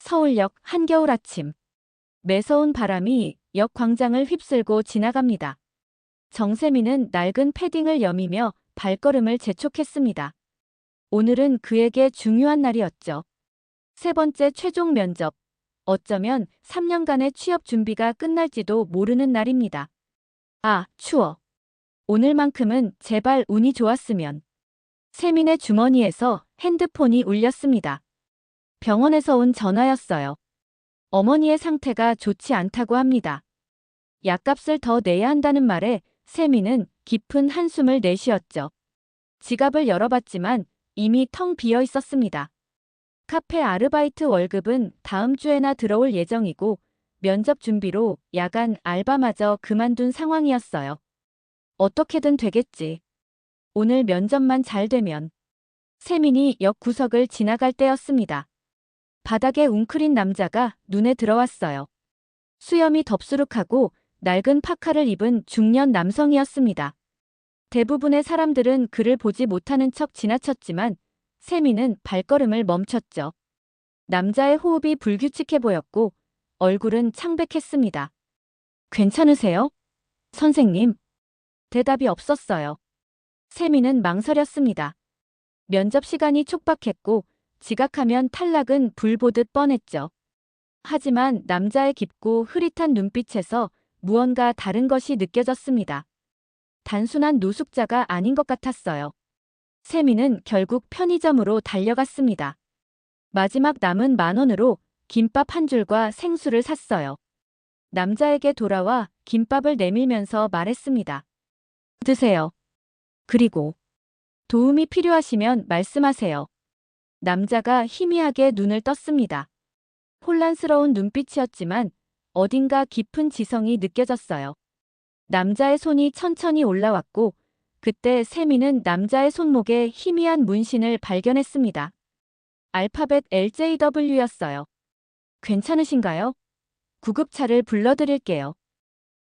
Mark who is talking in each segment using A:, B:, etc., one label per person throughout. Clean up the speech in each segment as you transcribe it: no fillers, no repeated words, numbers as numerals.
A: 서울역 한겨울 아침. 매서운 바람이 역 광장을 휩쓸고 지나갑니다. 정세민은 낡은 패딩을 여미며 발걸음을 재촉했습니다. 오늘은 그에게 중요한 날이었죠. 세 번째 최종 면접. 어쩌면 3년간의 취업 준비가 끝날지도 모르는 날입니다. 아, 추워. 오늘만큼은 제발 운이 좋았으면. 세민의 주머니에서 핸드폰이 울렸습니다. 병원에서 온 전화였어요. 어머니의 상태가 좋지 않다고 합니다. 약값을 더 내야 한다는 말에 세민은 깊은 한숨을 내쉬었죠. 지갑을 열어봤지만 이미 텅 비어 있었습니다. 카페 아르바이트 월급은 다음 주에나 들어올 예정이고 면접 준비로 야간 알바마저 그만둔 상황이었어요. 어떻게든 되겠지. 오늘 면접만 잘 되면. 세민이 역 구석을 지나갈 때였습니다. 바닥에 웅크린 남자가 눈에 들어왔어요. 수염이 덥수룩하고 낡은 파카를 입은 중년 남성이었습니다. 대부분의 사람들은 그를 보지 못하는 척 지나쳤지만 세민은 발걸음을 멈췄죠. 남자의 호흡이 불규칙해 보였고 얼굴은 창백했습니다. 괜찮으세요? 선생님. 대답이 없었어요. 세민은 망설였습니다. 면접 시간이 촉박했고 지각하면 탈락은 불 보듯 뻔했죠. 하지만 남자의 깊고 흐릿한 눈빛에서 무언가 다른 것이 느껴졌습니다. 단순한 노숙자가 아닌 것 같았어요. 세민은 결국 편의점으로 달려갔습니다. 마지막 남은 10,000원으로 김밥 한 줄과 생수를 샀어요. 남자에게 돌아와 김밥을 내밀면서 말했습니다. 드세요. 그리고 도움이 필요하시면 말씀하세요. 남자가 희미하게 눈을 떴습니다. 혼란스러운 눈빛이었지만 어딘가 깊은 지성이 느껴졌어요. 남자의 손이 천천히 올라왔고 그때 세민은 남자의 손목에 희미한 문신을 발견했습니다. 알파벳 LJW였어요. 괜찮으신가요? 구급차를 불러드릴게요.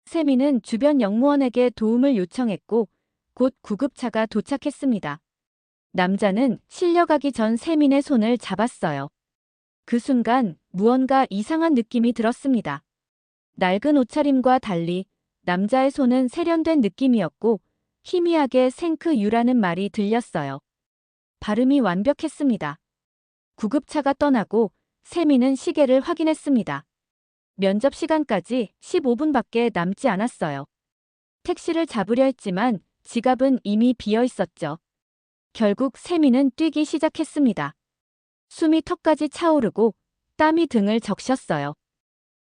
A: 세민은 주변 역무원에게 도움을 요청했고 곧 구급차가 도착했습니다. 남자는 실려가기 전 세민의 손을 잡았어요. 그 순간 무언가 이상한 느낌이 들었습니다. 낡은 옷차림과 달리 남자의 손은 세련된 느낌이었고 희미하게 생크유라는 말이 들렸어요. 발음이 완벽했습니다. 구급차가 떠나고 세민은 시계를 확인했습니다. 면접 시간까지 15분밖에 남지 않았어요. 택시를 잡으려 했지만 지갑은 이미 비어 있었죠. 결국 세민은 뛰기 시작했습니다. 숨이 턱까지 차오르고 땀이 등을 적셨어요.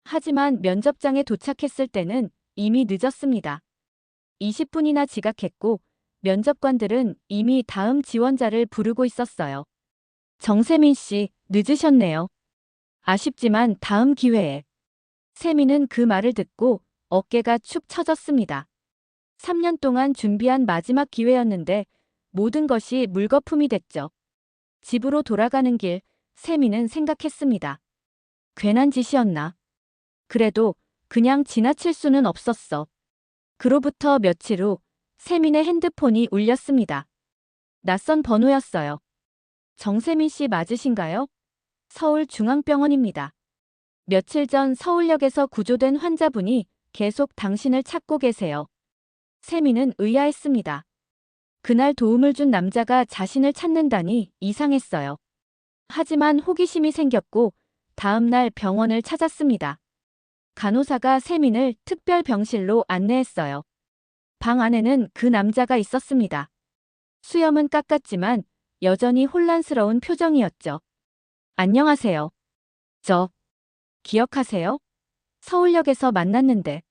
A: 하지만 면접장에 도착했을 때는 이미 늦었습니다. 20분이나 지각했고 면접관들은 이미 다음 지원자를 부르고 있었어요. 정세민 씨, 늦으셨네요. 아쉽지만 다음 기회에. 세민은 그 말을 듣고 어깨가 축 처졌습니다. 3년 동안 준비한 마지막 기회였는데 모든 것이 물거품이 됐죠. 집으로 돌아가는 길, 세민은 생각했습니다. 괜한 짓이었나? 그래도 그냥 지나칠 수는 없었어. 그로부터 며칠 후 세민의 핸드폰이 울렸습니다. 낯선 번호였어요. 정세민 씨 맞으신가요? 서울중앙병원입니다. 며칠 전 서울역에서 구조된 환자분이 계속 당신을 찾고 계세요. 세민은 의아했습니다. 그날 도움을 준 남자가 자신을 찾는다니 이상했어요. 하지만 호기심이 생겼고 다음 날 병원을 찾았습니다. 간호사가 세민을 특별 병실로 안내했어요. 방 안에는 그 남자가 있었습니다. 수염은 깎았지만 여전히 혼란스러운 표정이었죠. 안녕하세요. 저, 기억하세요? 서울역에서 만났는데.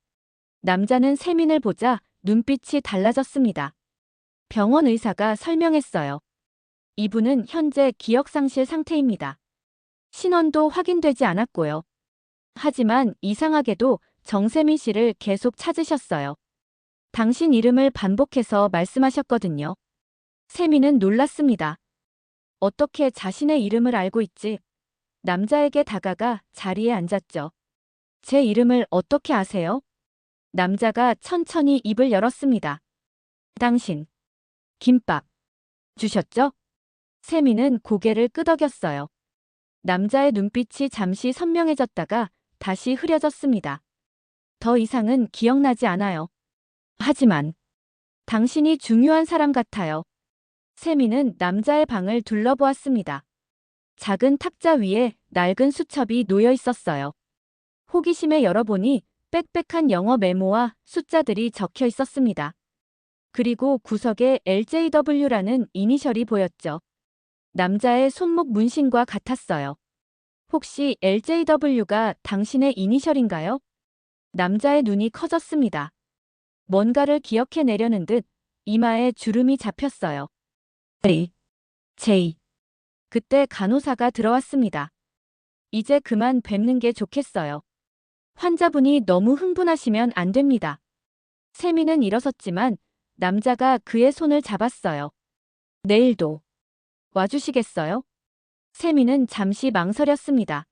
A: 남자는 세민을 보자 눈빛이 달라졌습니다. 병원 의사가 설명했어요. 이분은 현재 기억상실 상태입니다. 신원도 확인되지 않았고요. 하지만 이상하게도 정세민 씨를 계속 찾으셨어요. 당신 이름을 반복해서 말씀하셨거든요. 세민은 놀랐습니다. 어떻게 자신의 이름을 알고 있지? 남자에게 다가가 자리에 앉았죠. 제 이름을 어떻게 아세요? 남자가 천천히 입을 열었습니다. 당신, 김밥, 주셨죠? 세민은 고개를 끄덕였어요. 남자의 눈빛이 잠시 선명해졌다가 다시 흐려졌습니다. 더 이상은 기억나지 않아요. 하지만 당신이 중요한 사람 같아요. 세미는 남자의 방을 둘러보았습니다. 작은 탁자 위에 낡은 수첩이 놓여 있었어요. 호기심에 열어보니 빽빽한 영어 메모와 숫자들이 적혀 있었습니다. 그리고 구석에 LJW라는 이니셜이 보였죠. 남자의 손목 문신과 같았어요. 혹시 LJW가 당신의 이니셜인가요? 남자의 눈이 커졌습니다. 뭔가를 기억해내려는 듯 이마에 주름이 잡혔어요. J. 그때 간호사가 들어왔습니다. 이제 그만 뵙는 게 좋겠어요. 환자분이 너무 흥분하시면 안 됩니다. 세미는 일어섰지만 남자가 그의 손을 잡았어요. 내일도 와주시겠어요? 세미는 잠시 망설였습니다.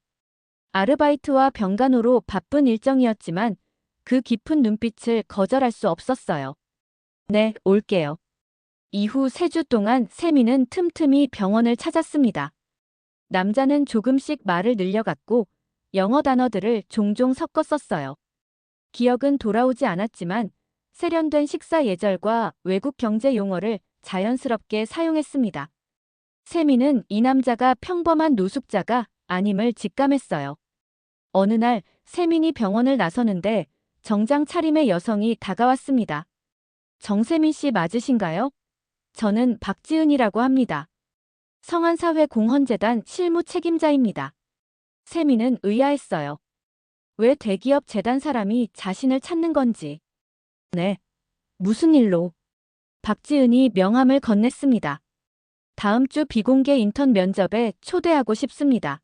A: 아르바이트와 병간호로 바쁜 일정이었지만 그 깊은 눈빛을 거절할 수 없었어요. 네, 올게요. 이후 3주 동안 세미는 틈틈이 병원을 찾았습니다. 남자는 조금씩 말을 늘려갔고 영어 단어들을 종종 섞어 썼어요. 기억은 돌아오지 않았지만 세련된 식사 예절과 외국 경제 용어를 자연스럽게 사용했습니다. 세미는 이 남자가 평범한 노숙자가 아님을 직감했어요. 어느 날 세민이 병원을 나서는데 정장 차림의 여성이 다가왔습니다. 정세민 씨 맞으신가요? 저는 박지은이라고 합니다. 성안사회공헌재단 실무 책임자입니다. 세민은 의아했어요. 왜 대기업 재단 사람이 자신을 찾는 건지. 네. 무슨 일로? 박지은이 명함을 건넸습니다. 다음 주 비공개 인턴 면접에 초대하고 싶습니다.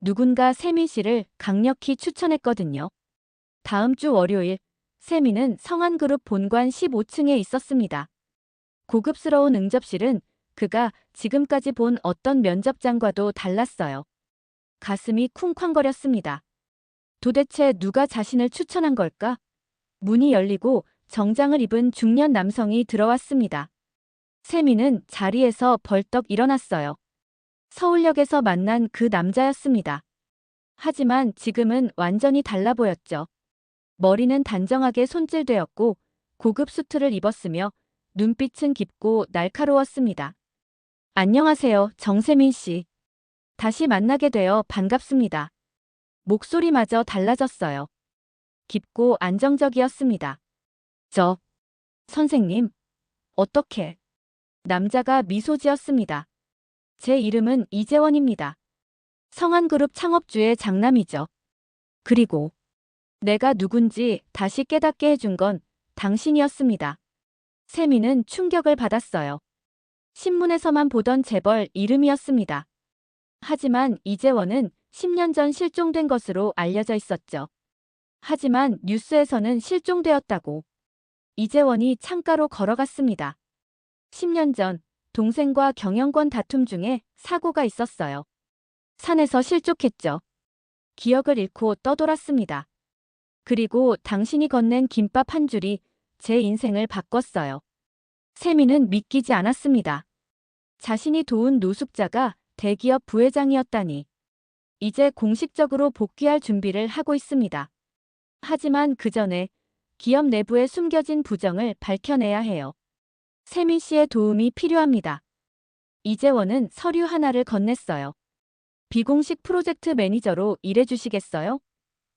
A: 누군가 세민 씨를 강력히 추천했거든요. 다음 주 월요일, 세민은 성안그룹 본관 15층에 있었습니다. 고급스러운 응접실은 그가 지금까지 본 어떤 면접장과도 달랐어요. 가슴이 쿵쾅거렸습니다. 도대체 누가 자신을 추천한 걸까? 문이 열리고 정장을 입은 중년 남성이 들어왔습니다. 세민은 자리에서 벌떡 일어났어요. 서울역에서 만난 그 남자였습니다. 하지만 지금은 완전히 달라 보였죠. 머리는 단정하게 손질되었고 고급 수트를 입었으며 눈빛은 깊고 날카로웠습니다. 안녕하세요, 정세민 씨. 다시 만나게 되어 반갑습니다. 목소리마저 달라졌어요. 깊고 안정적이었습니다. 선생님, 어떻게? 남자가 미소 지었습니다. 제 이름은 이재원입니다. 성안그룹 창업주의 장남이죠. 그리고 내가 누군지 다시 깨닫게 해준 건 당신이었습니다. 세미는 충격을 받았어요. 신문에서만 보던 재벌 이름이었습니다. 하지만 이재원은 10년 전 실종된 것으로 알려져 있었죠. 하지만 뉴스에서는 실종되었다고. 이재원이 창가로 걸어갔습니다. 10년 전 동생과 경영권 다툼 중에 사고가 있었어요. 산에서 실족했죠. 기억을 잃고 떠돌았습니다. 그리고 당신이 건넨 김밥 한 줄이 제 인생을 바꿨어요. 세미는 믿기지 않았습니다. 자신이 도운 노숙자가 대기업 부회장이었다니. 이제 공식적으로 복귀할 준비를 하고 있습니다. 하지만 그 전에 기업 내부에 숨겨진 부정을 밝혀내야 해요. 세민 씨의 도움이 필요합니다. 이재원은 서류 하나를 건넸어요. 비공식 프로젝트 매니저로 일해주시겠어요?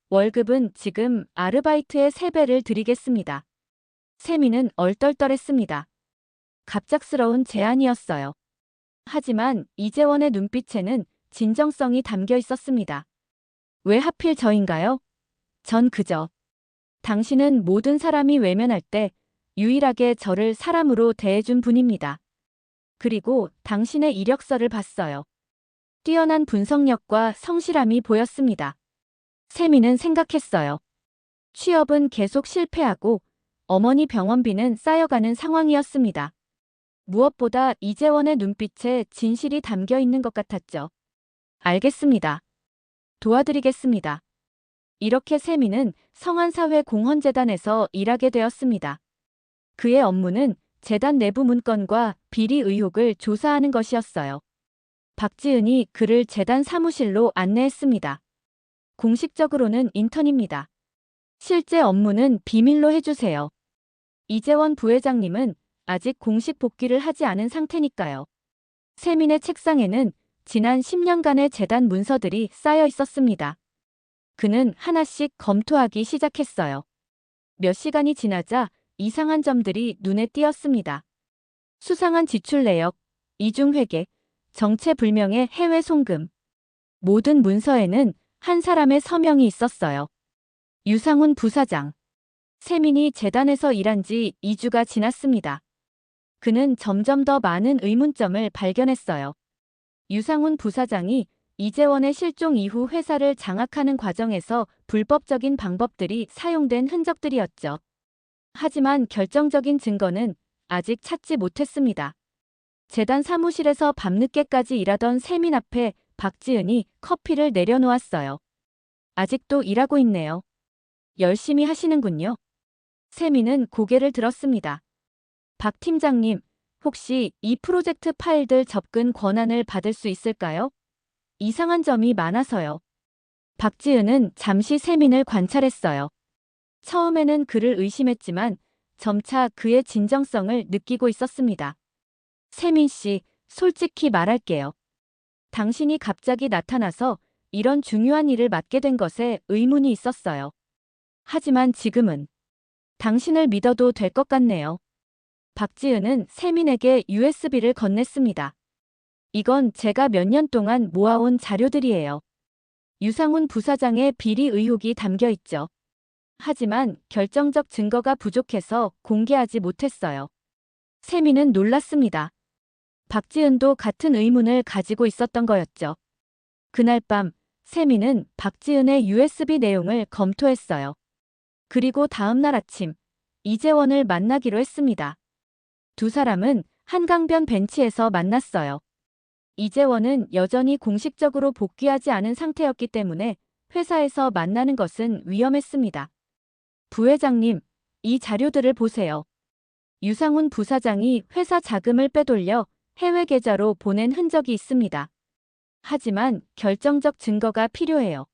A: 월급은 지금 아르바이트의 3배를 드리겠습니다. 세민은 얼떨떨했습니다. 갑작스러운 제안이었어요. 하지만 이재원의 눈빛에는 진정성이 담겨 있었습니다. 왜 하필 저인가요? 전 그저 당신은 모든 사람이 외면할 때 유일하게 저를 사람으로 대해준 분입니다. 그리고 당신의 이력서를 봤어요. 뛰어난 분석력과 성실함이 보였습니다. 세미는 생각했어요. 취업은 계속 실패하고 어머니 병원비는 쌓여가는 상황이었습니다. 무엇보다 이재원의 눈빛에 진실이 담겨 있는 것 같았죠. 알겠습니다. 도와드리겠습니다. 이렇게 세미는 성안사회공헌재단에서 일하게 되었습니다. 그의 업무는 재단 내부 문건과 비리 의혹을 조사하는 것이었어요. 박지은이 그를 재단 사무실로 안내했습니다. 공식적으로는 인턴입니다. 실제 업무는 비밀로 해주세요. 이재원 부회장님은 아직 공식 복귀를 하지 않은 상태니까요. 세민의 책상에는 지난 10년간의 재단 문서들이 쌓여 있었습니다. 그는 하나씩 검토하기 시작했어요. 몇 시간이 지나자 이상한 점들이 눈에 띄었습니다. 수상한 지출 내역, 이중회계, 정체불명의 해외 송금. 모든 문서에는 한 사람의 서명이 있었어요. 유상훈 부사장. 세민이 재단에서 일한 지 2주가 지났습니다. 그는 점점 더 많은 의문점을 발견했어요. 유상훈 부사장이 이재원의 실종 이후 회사를 장악하는 과정에서 불법적인 방법들이 사용된 흔적들이었죠. 하지만 결정적인 증거는 아직 찾지 못했습니다. 재단 사무실에서 밤늦게까지 일하던 세민 앞에 박지은이 커피를 내려놓았어요. 아직도 일하고 있네요. 열심히 하시는군요. 세민은 고개를 들었습니다. 박 팀장님, 혹시 이 프로젝트 파일들 접근 권한을 받을 수 있을까요? 이상한 점이 많아서요. 박지은은 잠시 세민을 관찰했어요. 처음에는 그를 의심했지만 점차 그의 진정성을 느끼고 있었습니다. 세민 씨, 솔직히 말할게요. 당신이 갑자기 나타나서 이런 중요한 일을 맡게 된 것에 의문이 있었어요. 하지만 지금은 당신을 믿어도 될 것 같네요. 박지은은 세민에게 USB를 건넸습니다. 이건 제가 몇 년 동안 모아온 자료들이에요. 유상훈 부사장의 비리 의혹이 담겨 있죠. 하지만 결정적 증거가 부족해서 공개하지 못했어요. 세민은 놀랐습니다. 박지은도 같은 의문을 가지고 있었던 거였죠. 그날 밤 세민은 박지은의 USB 내용을 검토했어요. 그리고 다음 날 아침 이재원을 만나기로 했습니다. 두 사람은 한강변 벤치에서 만났어요. 이재원은 여전히 공식적으로 복귀하지 않은 상태였기 때문에 회사에서 만나는 것은 위험했습니다. 부회장님, 이 자료들을 보세요. 유상훈 부사장이 회사 자금을 빼돌려 해외 계좌로 보낸 흔적이 있습니다. 하지만 결정적 증거가 필요해요.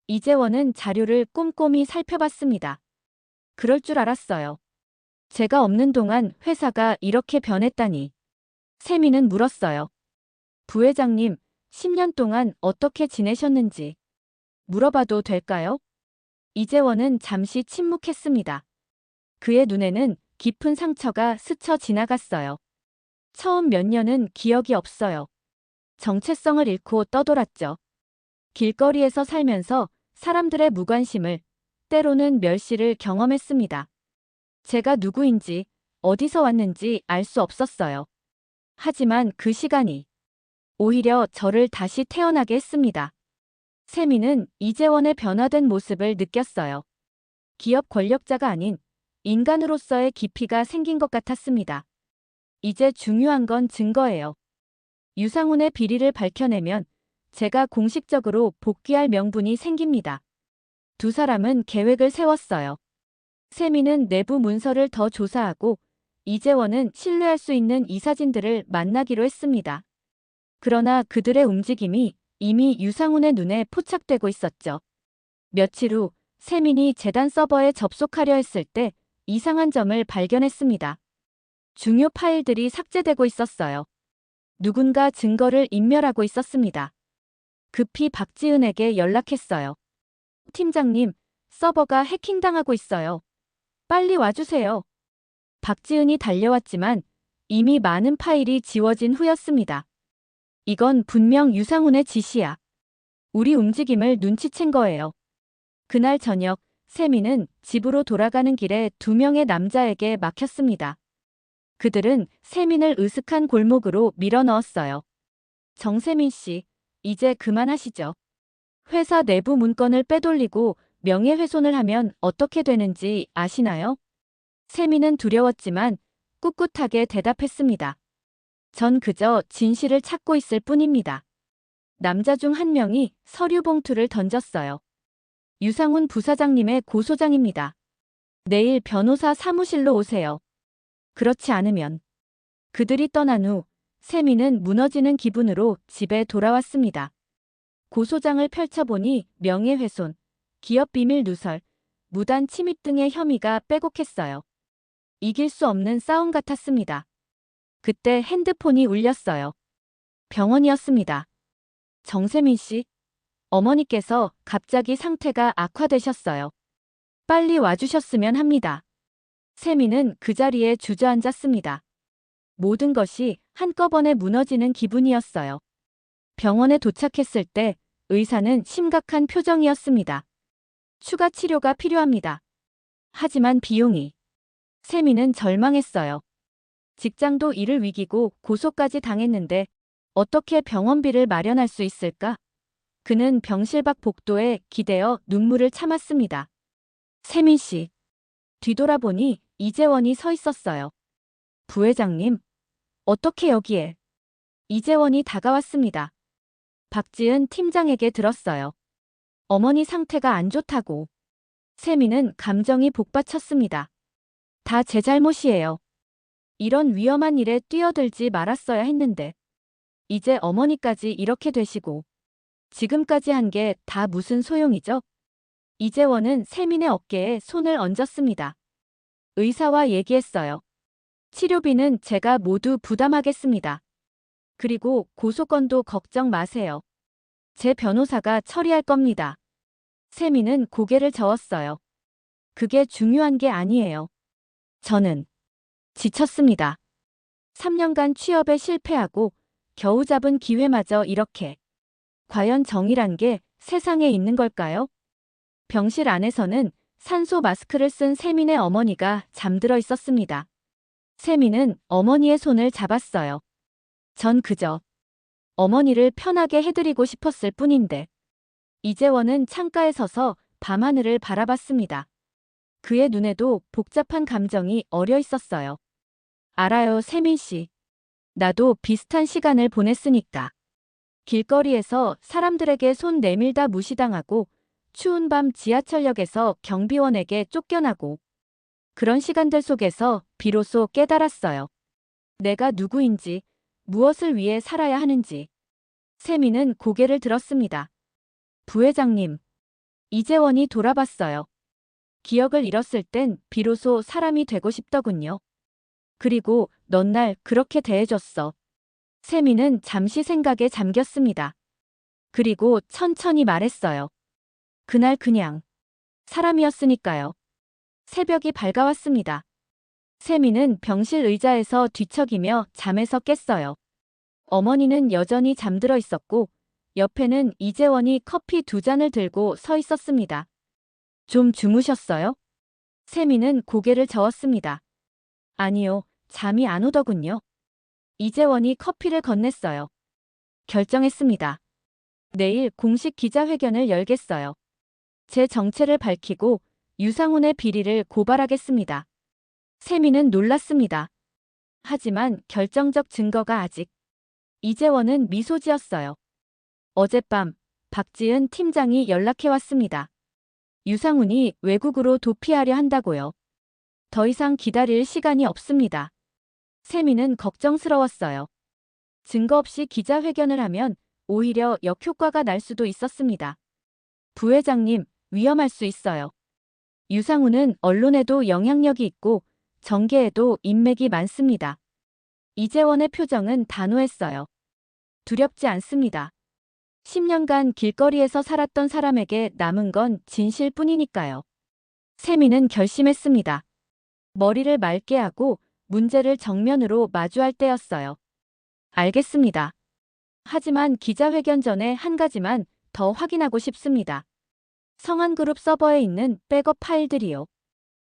A: 이재원은 자료를 꼼꼼히 살펴봤습니다. 그럴 줄 알았어요. 제가 없는 동안 회사가 이렇게 변했다니. 세민은 물었어요. 부회장님, 10년 동안 어떻게 지내셨는지 물어봐도 될까요? 이재원은 잠시 침묵했습니다. 그의 눈에는 깊은 상처가 스쳐 지나갔어요. 처음 몇 년은 기억이 없어요. 정체성을 잃고 떠돌았죠. 길거리에서 살면서 사람들의 무관심을, 때로는 멸시를 경험했습니다. 제가 누구인지, 어디서 왔는지 알 수 없었어요. 하지만 그 시간이 오히려 저를 다시 태어나게 했습니다. 세민은 이재원의 변화된 모습을 느꼈어요. 기업 권력자가 아닌 인간으로서의 깊이가 생긴 것 같았습니다. 이제 중요한 건 증거예요. 유상훈의 비리를 밝혀내면 제가 공식적으로 복귀할 명분이 생깁니다. 두 사람은 계획을 세웠어요. 세민은 내부 문서를 더 조사하고 이재원은 신뢰할 수 있는 이사진들을 만나기로 했습니다. 그러나 그들의 움직임이 이미 유상훈의 눈에 포착되고 있었죠. 며칠 후 세민이 재단 서버에 접속하려 했을 때 이상한 점을 발견했습니다. 중요 파일들이 삭제되고 있었어요. 누군가 증거를 인멸하고 있었습니다. 급히 박지은에게 연락했어요. 팀장님, 서버가 해킹당하고 있어요. 빨리 와주세요. 박지은이 달려왔지만 이미 많은 파일이 지워진 후였습니다. 이건 분명 유상훈의 짓이야. 우리 움직임을 눈치챈 거예요. 그날 저녁 세민은 집으로 돌아가는 길에 두 명의 남자에게 막혔습니다. 그들은 세민을 으슥한 골목으로 밀어넣었어요. 정세민 씨, 이제 그만하시죠. 회사 내부 문건을 빼돌리고 명예훼손을 하면 어떻게 되는지 아시나요? 세민은 두려웠지만 꿋꿋하게 대답했습니다. 전 그저 진실을 찾고 있을 뿐입니다. 남자 중 한 명이 서류 봉투를 던졌어요. 유상훈 부사장님의 고소장입니다. 내일 변호사 사무실로 오세요. 그렇지 않으면. 그들이 떠난 후 세미는 무너지는 기분으로 집에 돌아왔습니다. 고소장을 펼쳐보니 명예훼손, 기업비밀 누설, 무단 침입 등의 혐의가 빼곡했어요. 이길 수 없는 싸움 같았습니다. 그때 핸드폰이 울렸어요. 병원이었습니다. 정세민 씨, 어머니께서 갑자기 상태가 악화되셨어요. 빨리 와주셨으면 합니다. 세미는 그 자리에 주저앉았습니다. 모든 것이 한꺼번에 무너지는 기분이었어요. 병원에 도착했을 때 의사는 심각한 표정이었습니다. 추가 치료가 필요합니다. 하지만 비용이. 세미는 절망했어요. 직장도 일을 위기고 고소까지 당했는데 어떻게 병원비를 마련할 수 있을까? 그는 병실 밖 복도에 기대어 눈물을 참았습니다. 세민 씨. 뒤돌아보니 이재원이 서 있었어요. 부회장님, 어떻게 여기에? 이재원이 다가왔습니다. 박지은 팀장에게 들었어요. 어머니 상태가 안 좋다고. 세미는 감정이 복받쳤습니다. 다 제 잘못이에요. 이런 위험한 일에 뛰어들지 말았어야 했는데. 이제 어머니까지 이렇게 되시고. 지금까지 한 게 다 무슨 소용이죠? 이재원은 세민의 어깨에 손을 얹었습니다. 의사와 얘기했어요. 치료비는 제가 모두 부담하겠습니다. 그리고 고소건도 걱정 마세요. 제 변호사가 처리할 겁니다. 세미는 고개를 저었어요. 그게 중요한 게 아니에요. 저는 지쳤습니다. 3년간 취업에 실패하고 겨우 잡은 기회마저 이렇게. 과연 정의란 게 세상에 있는 걸까요? 병실 안에서는 산소 마스크를 쓴 세민의 어머니가 잠들어 있었습니다. 세민은 어머니의 손을 잡았어요. 전 그저 어머니를 편하게 해드리고 싶었을 뿐인데. 이재원은 창가에 서서 밤하늘을 바라봤습니다. 그의 눈에도 복잡한 감정이 어려 있었어요. 알아요, 세민 씨. 나도 비슷한 시간을 보냈으니까. 길거리에서 사람들에게 손 내밀다 무시당하고 추운 밤 지하철역에서 경비원에게 쫓겨나고 그런 시간들 속에서 비로소 깨달았어요. 내가 누구인지, 무엇을 위해 살아야 하는지. 세미는 고개를 들었습니다. 부회장님. 이재원이 돌아봤어요. 기억을 잃었을 땐 비로소 사람이 되고 싶더군요. 그리고 넌 날 그렇게 대해줬어. 세미는 잠시 생각에 잠겼습니다. 그리고 천천히 말했어요. 그날 그냥 사람이었으니까요. 새벽이 밝아왔습니다. 세미는 병실 의자에서 뒤척이며 잠에서 깼어요. 어머니는 여전히 잠들어 있었고 옆에는 이재원이 커피 2잔을 들고 서 있었습니다. 좀 주무셨어요? 세미는 고개를 저었습니다. 아니요, 잠이 안 오더군요. 이재원이 커피를 건넸어요. 결정했습니다. 내일 공식 기자회견을 열겠어요. 제 정체를 밝히고 유상훈의 비리를 고발하겠습니다. 세미는 놀랐습니다. 하지만 결정적 증거가 아직. 이재원은 미소 지었어요. 어젯밤 박지은 팀장이 연락해왔습니다. 유상훈이 외국으로 도피하려 한다고요. 더 이상 기다릴 시간이 없습니다. 세미는 걱정스러웠어요. 증거 없이 기자회견을 하면 오히려 역효과가 날 수도 있었습니다. 부회장님, 위험할 수 있어요. 유상훈은 언론에도 영향력이 있고 정계에도 인맥이 많습니다. 이재원의 표정은 단호했어요. 두렵지 않습니다. 10년간 길거리에서 살았던 사람에게 남은 건 진실뿐이니까요. 세미는 결심했습니다. 머리를 맑게 하고 문제를 정면으로 마주할 때였어요. 알겠습니다. 하지만 기자회견 전에 한 가지만 더 확인하고 싶습니다. 성한그룹 서버에 있는 백업 파일들이요.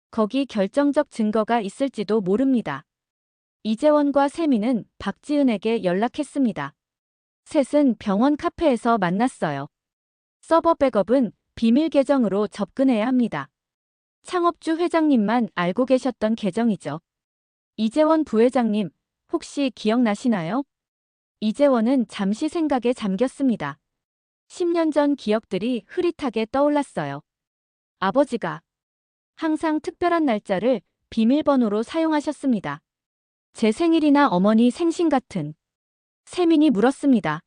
A: 거기 결정적 증거가 있을지도 모릅니다. 이재원과 세미는 박지은에게 연락했습니다. 셋은 병원 카페에서 만났어요. 서버 백업은 비밀 계정으로 접근해야 합니다. 창업주 회장님만 알고 계셨던 계정이죠. 이재원 부회장님, 혹시 기억나시나요? 이재원은 잠시 생각에 잠겼습니다. 10년 전 기억들이 흐릿하게 떠올랐어요. 아버지가 항상 특별한 날짜를 비밀번호로 사용하셨습니다. 제 생일이나 어머니 생신 같은 세민이 물었습니다.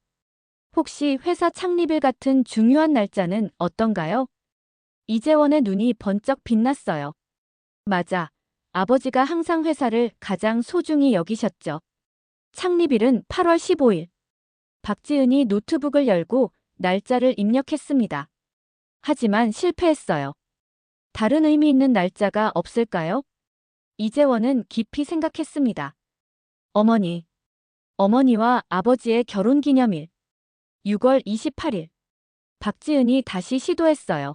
A: 혹시 회사 창립일 같은 중요한 날짜는 어떤가요? 이재원의 눈이 번쩍 빛났어요. 맞아. 아버지가 항상 회사를 가장 소중히 여기셨죠. 창립일은 8월 15일. 박지은이 노트북을 열고 날짜를 입력했습니다. 하지만 실패했어요. 다른 의미 있는 날짜가 없을까요? 이재원은 깊이 생각했습니다. 어머니. 어머니와 아버지의 결혼기념일. 6월 28일. 박지은이 다시 시도했어요.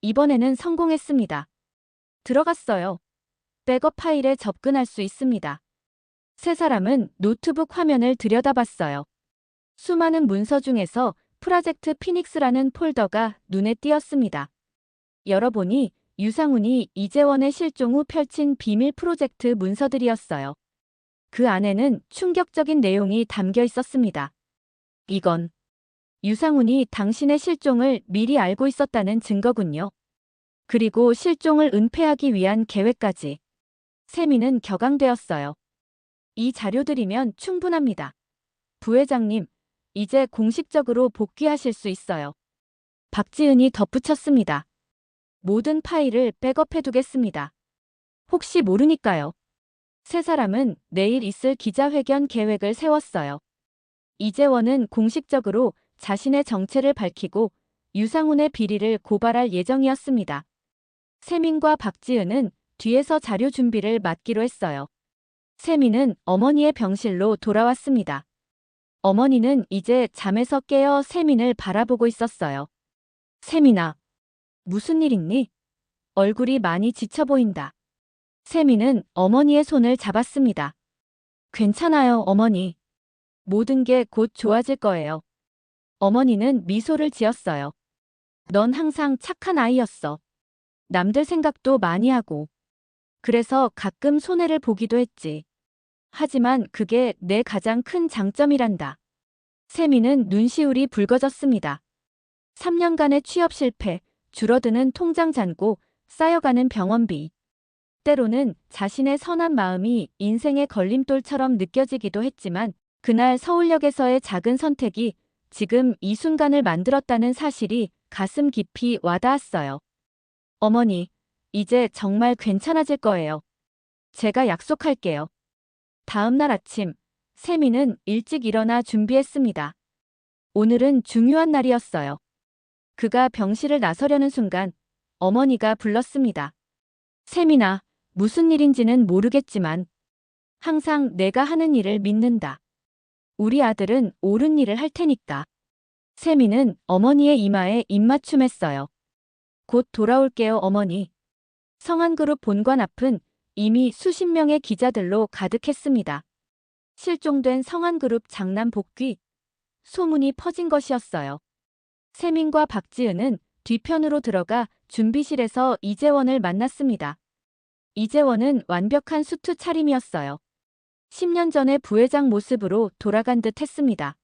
A: 이번에는 성공했습니다. 들어갔어요. 백업 파일에 접근할 수 있습니다. 세 사람은 노트북 화면을 들여다봤어요. 수많은 문서 중에서 프로젝트 피닉스라는 폴더가 눈에 띄었습니다. 열어보니 유상훈이 이재원의 실종 후 펼친 비밀 프로젝트 문서들이었어요. 그 안에는 충격적인 내용이 담겨 있었습니다. 이건 유상훈이 당신의 실종을 미리 알고 있었다는 증거군요. 그리고 실종을 은폐하기 위한 계획까지. 세미는 격앙되었어요. 이 자료들이면 충분합니다. 부회장님, 이제 공식적으로 복귀하실 수 있어요. 박지은이 덧붙였습니다. 모든 파일을 백업해두겠습니다. 혹시 모르니까요. 세 사람은 내일 있을 기자회견 계획을 세웠어요. 이재원은 공식적으로 자신의 정체를 밝히고 유상훈의 비리를 고발할 예정이었습니다. 세민과 박지은은 뒤에서 자료 준비를 맡기로 했어요. 세민은 어머니의 병실로 돌아왔습니다. 어머니는 이제 잠에서 깨어 세민을 바라보고 있었어요. 세민아, 무슨 일 있니? 얼굴이 많이 지쳐 보인다. 세민은 어머니의 손을 잡았습니다. 괜찮아요, 어머니. 모든 게 곧 좋아질 거예요. 어머니는 미소를 지었어요. 넌 항상 착한 아이였어. 남들 생각도 많이 하고. 그래서 가끔 손해를 보기도 했지. 하지만 그게 내 가장 큰 장점이란다. 세미는 눈시울이 붉어졌습니다. 3년간의 취업 실패, 줄어드는 통장 잔고, 쌓여가는 병원비. 때로는 자신의 선한 마음이 인생의 걸림돌처럼 느껴지기도 했지만 그날 서울역에서의 작은 선택이 지금 이 순간을 만들었다는 사실이 가슴 깊이 와닿았어요. 어머니, 이제 정말 괜찮아질 거예요. 제가 약속할게요. 다음 날 아침, 세미는 일찍 일어나 준비했습니다. 오늘은 중요한 날이었어요. 그가 병실을 나서려는 순간 어머니가 불렀습니다. 세민아, 무슨 일인지는 모르겠지만 항상 내가 하는 일을 믿는다. 우리 아들은 옳은 일을 할 테니까. 세미는 어머니의 이마에 입맞춤했어요. 곧 돌아올게요, 어머니. 성한그룹 본관 앞은 이미 수십 명의 기자들로 가득했습니다. 실종된 성한그룹 장남 복귀. 소문이 퍼진 것이었어요. 세민과 박지은은 뒤편으로 들어가 준비실에서 이재원을 만났습니다. 이재원은 완벽한 수트 차림이었어요. 10년 전의 부회장 모습으로 돌아간 듯 했습니다.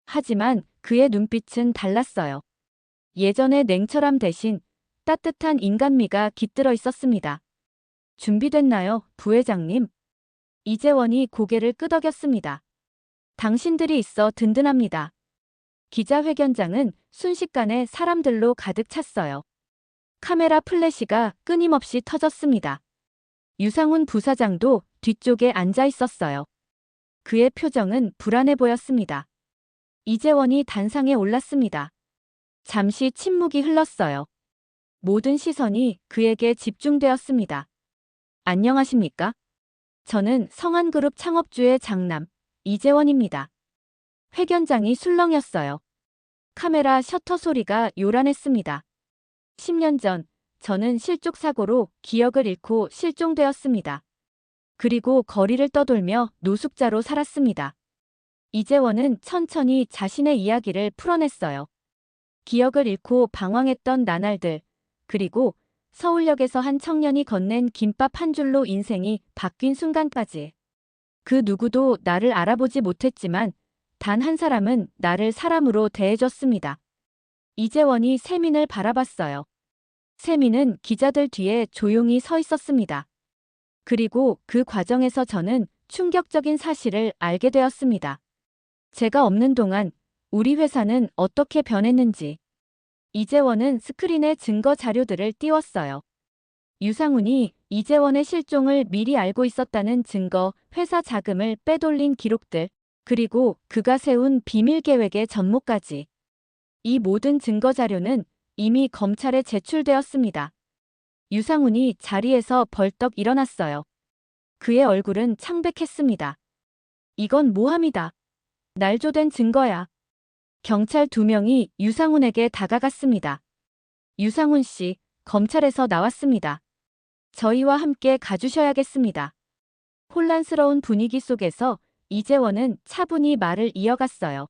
A: 하지만 그의 눈빛은 달랐어요. 예전의 냉철함 대신 따뜻한 인간미가 깃들어 있었습니다. 준비됐나요, 부회장님? 이재원이 고개를 끄덕였습니다. 당신들이 있어 든든합니다. 기자회견장은 순식간에 사람들로 가득 찼어요. 카메라 플래시가 끊임없이 터졌습니다. 유상훈 부사장도 뒤쪽에 앉아 있었어요. 그의 표정은 불안해 보였습니다. 이재원이 단상에 올랐습니다. 잠시 침묵이 흘렀어요. 모든 시선이 그에게 집중되었습니다. 안녕하십니까? 저는 성한그룹 창업주의 장남, 이재원입니다. 회견장이 술렁였어요. 카메라 셔터 소리가 요란했습니다. 10년 전, 저는 실족사고로 기억을 잃고 실종되었습니다. 그리고 거리를 떠돌며 노숙자로 살았습니다. 이재원은 천천히 자신의 이야기를 풀어냈어요. 기억을 잃고 방황했던 나날들, 그리고 서울역에서 한 청년이 건넨 김밥 한 줄로 인생이 바뀐 순간까지. 그 누구도 나를 알아보지 못했지만 단 한 사람은 나를 사람으로 대해줬습니다. 이재원이 세민을 바라봤어요. 세민은 기자들 뒤에 조용히 서 있었습니다. 그리고 그 과정에서 저는 충격적인 사실을 알게 되었습니다. 제가 없는 동안 우리 회사는 어떻게 변했는지. 이재원은 스크린에 증거 자료들을 띄웠어요. 유상훈이 이재원의 실종을 미리 알고 있었다는 증거, 회사 자금을 빼돌린 기록들, 그리고 그가 세운 비밀 계획의 전모까지. 이 모든 증거 자료는 이미 검찰에 제출되었습니다. 유상훈이 자리에서 벌떡 일어났어요. 그의 얼굴은 창백했습니다. 이건 모함이다. 날조된 증거야. 경찰 2명이 유상훈에게 다가갔습니다. 유상훈 씨, 검찰에서 나왔습니다. 저희와 함께 가주셔야겠습니다. 혼란스러운 분위기 속에서 이재원은 차분히 말을 이어갔어요.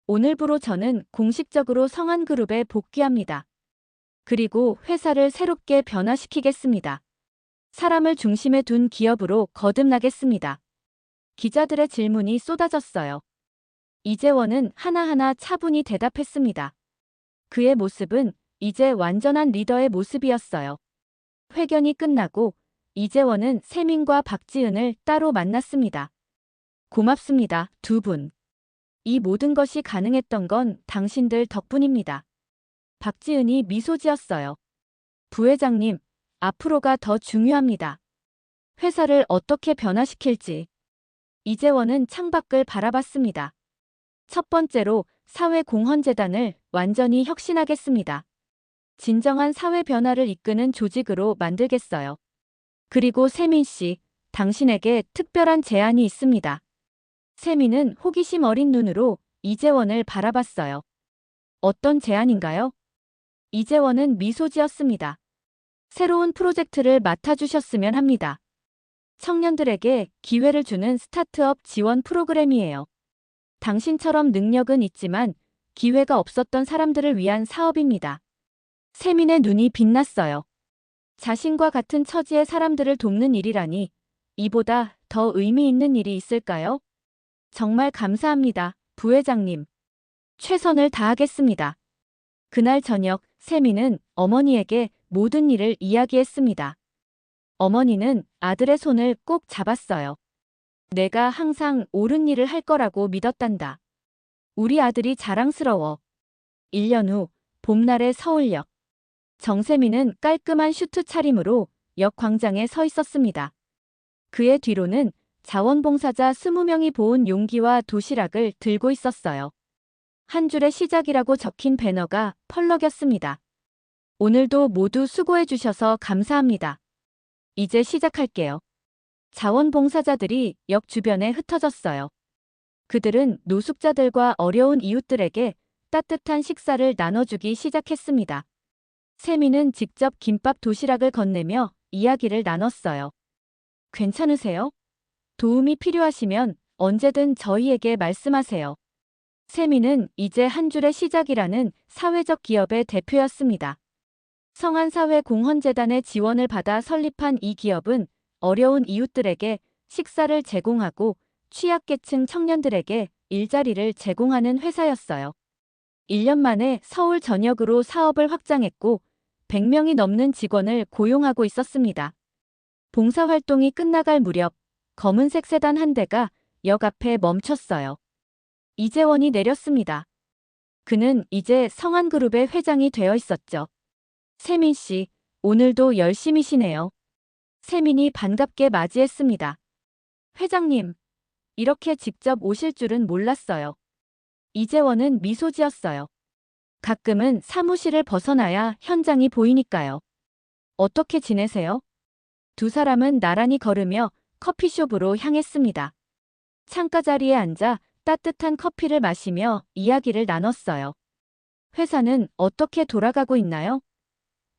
A: 오늘부로 저는 공식적으로 성한그룹에 복귀합니다. 그리고 회사를 새롭게 변화시키겠습니다. 사람을 중심에 둔 기업으로 거듭나겠습니다. 기자들의 질문이 쏟아졌어요. 이재원은 하나하나 차분히 대답했습니다. 그의 모습은 이제 완전한 리더의 모습이었어요. 회견이 끝나고 이재원은 세민과 박지은을 따로 만났습니다. 고맙습니다, 두 분. 이 모든 것이 가능했던 건 당신들 덕분입니다. 박지은이 미소 지었어요. 부회장님, 앞으로가 더 중요합니다. 회사를 어떻게 변화시킬지. 이재원은 창밖을 바라봤습니다. 첫 번째로 사회공헌재단을 완전히 혁신하겠습니다. 진정한 사회 변화를 이끄는 조직으로 만들겠어요. 그리고 세민 씨, 당신에게 특별한 제안이 있습니다. 세민은 호기심 어린 눈으로 이재원을 바라봤어요. 어떤 제안인가요? 이재원은 미소 지었습니다. 새로운 프로젝트를 맡아주셨으면 합니다. 청년들에게 기회를 주는 스타트업 지원 프로그램이에요. 당신처럼 능력은 있지만 기회가 없었던 사람들을 위한 사업입니다. 세민의 눈이 빛났어요. 자신과 같은 처지의 사람들을 돕는 일이라니 이보다 더 의미 있는 일이 있을까요? 정말 감사합니다, 부회장님. 최선을 다하겠습니다. 그날 저녁 세민은 어머니에게 모든 일을 이야기했습니다. 어머니는 아들의 손을 꼭 잡았어요. 내가 항상 옳은 일을 할 거라고 믿었단다. 우리 아들이 자랑스러워. 1년 후 봄날의 서울역. 정세민은 깔끔한 슈트 차림으로 역 광장에 서 있었습니다. 그의 뒤로는 자원봉사자 20명이 보온 용기와 도시락을 들고 있었어요. 한 줄의 시작이라고 적힌 배너가 펄럭였습니다. 오늘도 모두 수고해 주셔서 감사합니다. 이제 시작할게요. 자원봉사자들이 역 주변에 흩어졌어요. 그들은 노숙자들과 어려운 이웃들에게 따뜻한 식사를 나눠주기 시작했습니다. 세민은 직접 김밥 도시락을 건네며 이야기를 나눴어요. 괜찮으세요? 도움이 필요하시면 언제든 저희에게 말씀하세요. 세민은 이제 한 줄의 시작이라는 사회적 기업의 대표였습니다. 성안사회공헌재단의 지원을 받아 설립한 이 기업은 어려운 이웃들에게 식사를 제공하고 취약계층 청년들에게 일자리를 제공하는 회사였어요. 1년 만에 서울 전역으로 사업을 확장했고 100명이 넘는 직원을 고용하고 있었습니다. 봉사활동이 끝나갈 무렵 검은색 세단 한 대가 역 앞에 멈췄어요. 이재원이 내렸습니다. 그는 이제 성안그룹의 회장이 되어 있었죠. 세민 씨, 오늘도 열심히시네요. 세민이 반갑게 맞이했습니다. 회장님, 이렇게 직접 오실 줄은 몰랐어요. 이재원은 미소 지었어요. 가끔은 사무실을 벗어나야 현장이 보이니까요. 어떻게 지내세요? 두 사람은 나란히 걸으며 커피숍으로 향했습니다. 창가 자리에 앉아 따뜻한 커피를 마시며 이야기를 나눴어요. 회사는 어떻게 돌아가고 있나요?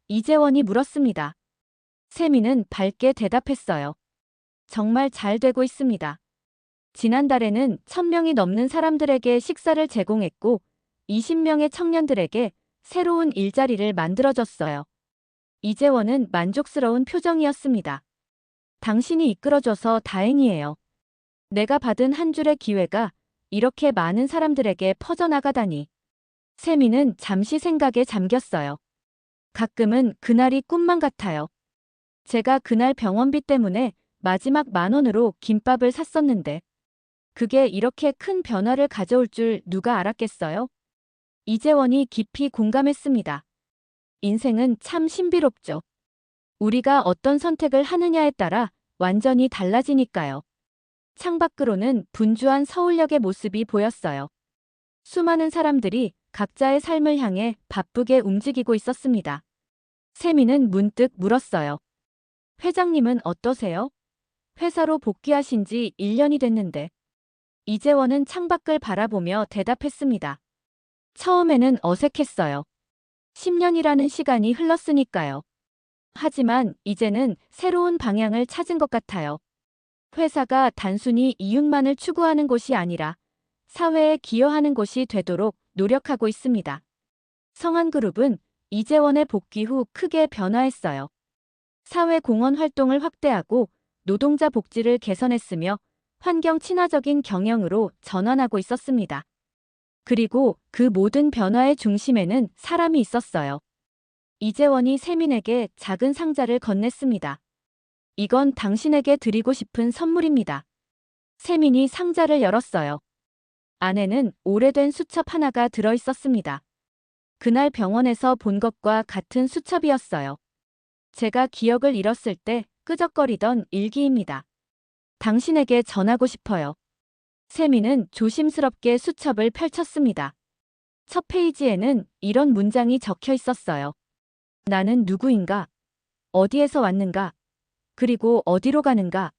A: 이재원이 물었습니다. 세민은 밝게 대답했어요. 정말 잘 되고 있습니다. 지난달에는 1000명이 넘는 사람들에게 식사를 제공했고 20명의 청년들에게 새로운 일자리를 만들어줬어요. 이재원은 만족스러운 표정이었습니다. 당신이 이끌어줘서 다행이에요. 내가 받은 한 줄의 기회가 이렇게 많은 사람들에게 퍼져나가다니. 세민은 잠시 생각에 잠겼어요. 가끔은 그날이 꿈만 같아요. 제가 그날 병원비 때문에 마지막 10,000원으로 김밥을 샀었는데 그게 이렇게 큰 변화를 가져올 줄 누가 알았겠어요? 이재원이 깊이 공감했습니다. 인생은 참 신비롭죠. 우리가 어떤 선택을 하느냐에 따라 완전히 달라지니까요. 창밖으로는 분주한 서울역의 모습이 보였어요. 수많은 사람들이 각자의 삶을 향해 바쁘게 움직이고 있었습니다. 세미는 문득 물었어요. 회장님은 어떠세요? 회사로 복귀하신 지 1년이 됐는데. 이재원은 창밖을 바라보며 대답했습니다. 처음에는 어색했어요. 10년이라는 시간이 흘렀으니까요. 하지만 이제는 새로운 방향을 찾은 것 같아요. 회사가 단순히 이윤만을 추구하는 곳이 아니라 사회에 기여하는 곳이 되도록 노력하고 있습니다. 성한그룹은 이재원의 복귀 후 크게 변화했어요. 사회 공헌 활동을 확대하고 노동자 복지를 개선했으며 환경 친화적인 경영으로 전환하고 있었습니다. 그리고 그 모든 변화의 중심에는 사람이 있었어요. 이재원이 세민에게 작은 상자를 건넸습니다. 이건 당신에게 드리고 싶은 선물입니다. 세민이 상자를 열었어요. 안에는 오래된 수첩 하나가 들어 있었습니다. 그날 병원에서 본 것과 같은 수첩이었어요. 제가 기억을 잃었을 때 끄적거리던 일기입니다. 당신에게 전하고 싶어요. 세미는 조심스럽게 수첩을 펼쳤습니다. 첫 페이지에는 이런 문장이 적혀 있었어요. 나는 누구인가? 어디에서 왔는가? 그리고 어디로 가는가?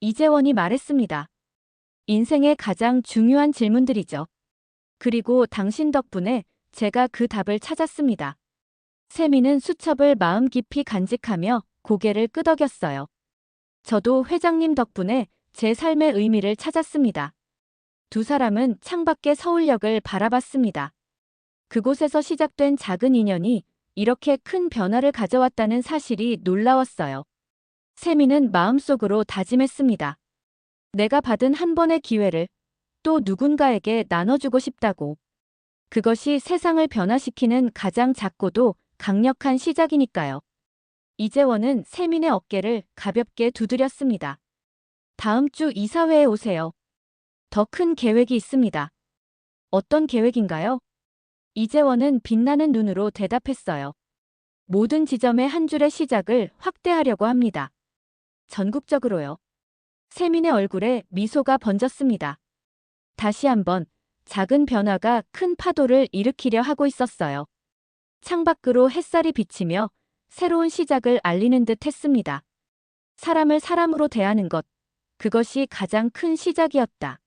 A: 이재원이 말했습니다. 인생의 가장 중요한 질문들이죠. 그리고 당신 덕분에 제가 그 답을 찾았습니다. 세미는 수첩을 마음 깊이 간직하며 고개를 끄덕였어요. 저도 회장님 덕분에 제 삶의 의미를 찾았습니다. 두 사람은 창밖의 서울역을 바라봤습니다. 그곳에서 시작된 작은 인연이 이렇게 큰 변화를 가져왔다는 사실이 놀라웠어요. 세미는 마음속으로 다짐했습니다. 내가 받은 한 번의 기회를 또 누군가에게 나눠주고 싶다고. 그것이 세상을 변화시키는 가장 작고도 강력한 시작이니까요. 이재원은 세민의 어깨를 가볍게 두드렸습니다. 다음 주 이사회에 오세요. 더 큰 계획이 있습니다. 어떤 계획인가요? 이재원은 빛나는 눈으로 대답했어요. 모든 지점의 한 줄의 시작을 확대하려고 합니다. 전국적으로요. 세민의 얼굴에 미소가 번졌습니다. 다시 한번 작은 변화가 큰 파도를 일으키려 하고 있었어요. 창밖으로 햇살이 비치며 새로운 시작을 알리는 듯 했습니다. 사람을 사람으로 대하는 것, 그것이 가장 큰 시작이었다.